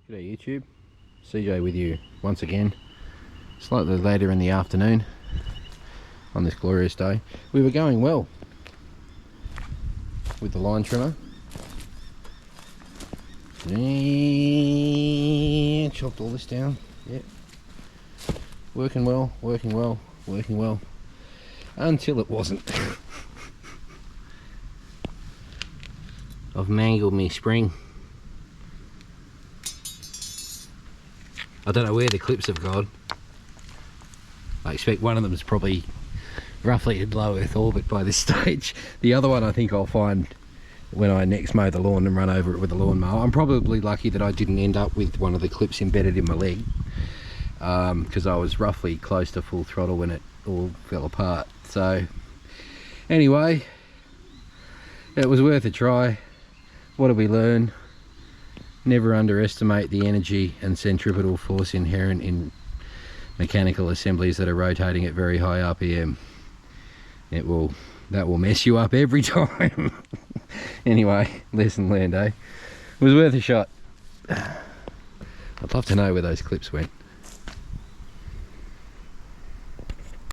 G'day YouTube, CJ with you once again, slightly later in the afternoon on this glorious day. We were going well with the line trimmer. Chopped all this down, yep. Working well, until it wasn't. I've mangled me spring. I don't know where the clips have gone. I expect one of them is probably roughly in low Earth orbit by this stage. The other one I think I'll find when I next mow the lawn and run over it with a lawnmower. I'm probably lucky that I didn't end up with one of the clips embedded in my leg, because I was roughly close to full throttle when it all fell apart. So anyway, it was worth a try. What did we learn? Never underestimate the energy and centripetal force inherent in mechanical assemblies that are rotating at very high RPM. That will mess you up every time. Anyway, lesson learned, eh? It was worth a shot. I'd love to know where those clips went.